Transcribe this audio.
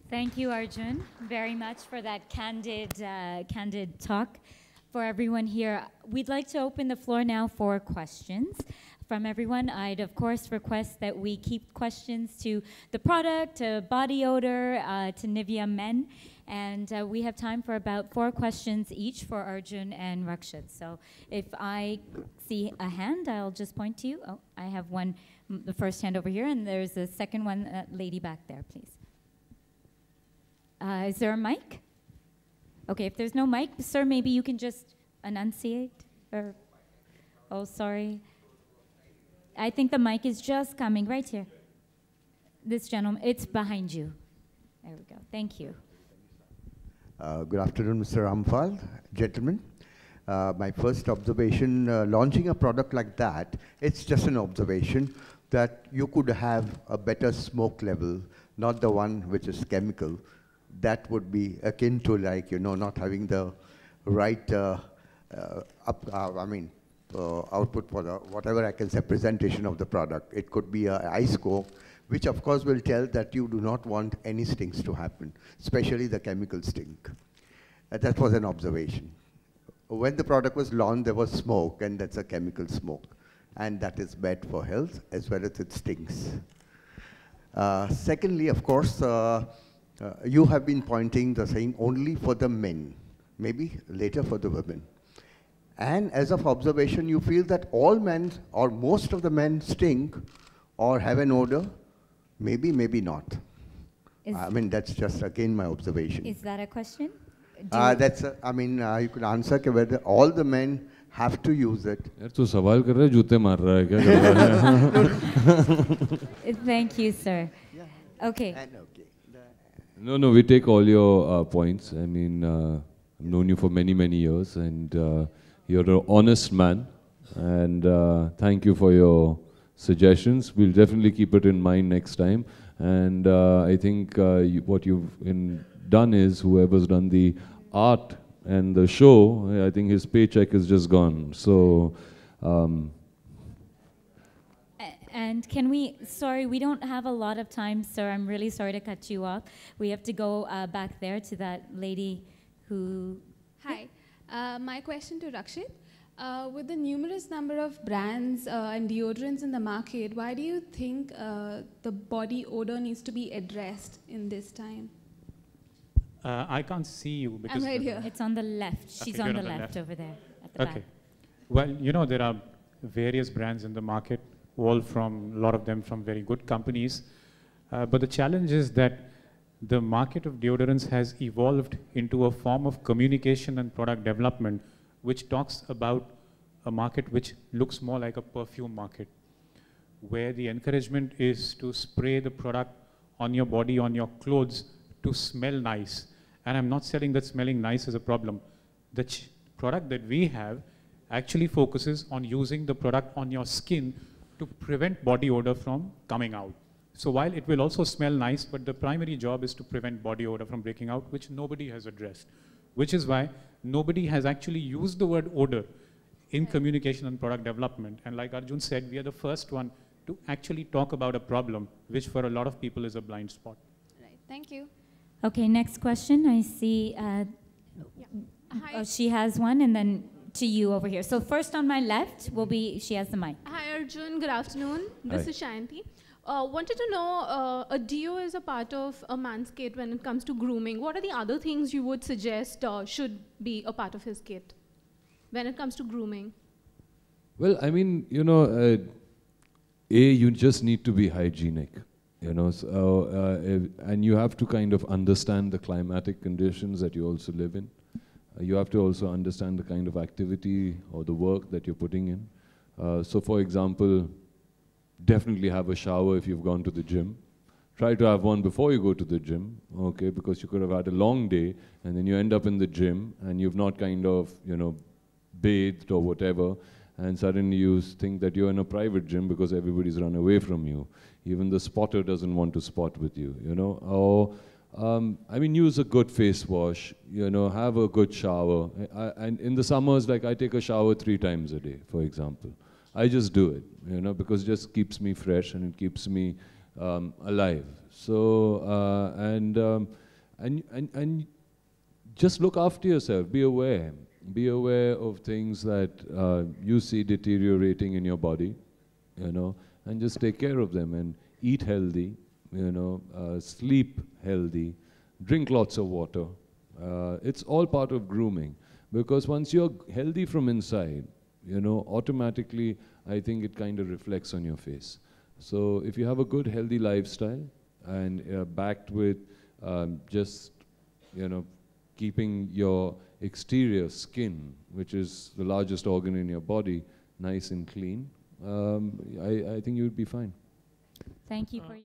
Thank you, Arjun, very much for that candid talk. For everyone here, we'd like to open the floor now for questions from everyone. I'd of course request that we keep questions to the product, to body odor, to Nivea Men, and we have time for about 4 questions each for Arjun and Rakshit. So if I see a hand, I'll just point to you. Oh, I have one, the first hand over here, and there's a second one, lady back there, please. Is there a mic? Okay, if there's no mic, sir, maybe you can just enunciate. Or, oh, sorry. I think the mic is just coming right here. This gentleman, it's behind you. There we go. Thank you. Good afternoon, Mr. Rampal, gentlemen. My first observation, launching a product like that, it's just an observation that you could have a better smoke level, not the one which is chemical. That would be akin to, like, you know, not having the right output for the, whatever I can say, presentation of the product. It could be an ice coke, which of course will tell that you do not want any stinks to happen, especially the chemical stink. That was an observation. When the product was launched, there was smoke, and that's a chemical smoke. And that is bad for health, as well as it stinks. Secondly, of course, you have been pointing the saying only for the men, maybe later for the women. And as of observation, you feel that all men or most of the men stink or have an odor, maybe, maybe not. I mean, that's just again my observation. Is that a question? That's, you could answer whether all the men have to use it. यार तू सवाल कर रहा है जूते मार रहा है क्या कर रहा है? Thank you, sir. Yeah. Okay. No, we take all your points. I mean, I've known you for many, many years, and you're an honest man. And thank you for your suggestions. We'll definitely keep it in mind next time. And I think what you've done is, whoever's done the art and the show, I think his paycheck is just gone. So. And can we, sorry, we don't have a lot of time, sir. I'm really sorry to cut you off. We have to go back there to that lady who... Hi. My question to Rakshit. With the numerous number of brands and deodorants in the market, why do you think the body odor needs to be addressed in this time? I can't see you because... I'm right here. It's on the left. She's okay, on the left over there at the back. Well, you know, there are various brands in the market, all from, a lot of them from very good companies. But the challenge is that the market of deodorants has evolved into a form of communication and product development, which talks about a market which looks more like a perfume market, where the encouragement is to spray the product on your body, on your clothes, to smell nice. And I'm not saying that smelling nice is a problem. The product that we have actually focuses on using the product on your skin to prevent body odor from coming out. So while it will also smell nice, but the primary job is to prevent body odor from breaking out, which nobody has addressed. Which is why nobody has actually used the word odor in communication and product development. And like Arjun said, we are the first one to actually talk about a problem, which for a lot of people is a blind spot. Right. Thank you. Okay, next question. I see she has one, and then to you over here. So first on my left will be, she has the mic. Hi Arjun, good afternoon. This Hi. is Shayanti. Wanted to know, a deo is a part of a man's kit when it comes to grooming. What are the other things you would suggest should be a part of his kit when it comes to grooming? Well, I mean, you know, you just need to be hygienic, you know, and you have to kind of understand the climatic conditions that you also live in. You have to also understand the kind of activity or the work that you're putting in. So for example, definitely have a shower if you've gone to the gym. Try to have one before you go to the gym, okay, because you could have had a long day and then you end up in the gym and you've not kind of, you know, bathed or whatever, and suddenly you think that you're in a private gym because everybody's run away from you. Even the spotter doesn't want to spot with you, you know. Or, I mean, use a good face wash, you know, have a good shower. And in the summers, like I take a shower 3 times a day, for example. I just do it, you know, because it just keeps me fresh and it keeps me alive. So, and just look after yourself, be aware. Be aware of things that you see deteriorating in your body, you know, and just take care of them and eat healthy, you know, sleep healthy, drink lots of water. It's all part of grooming, because once you're healthy from inside, you know, automatically I think it kind of reflects on your face. So if you have a good healthy lifestyle and backed with just, you know, keeping your exterior skin, which is the largest organ in your body, nice and clean, I think you would be fine. Thank you for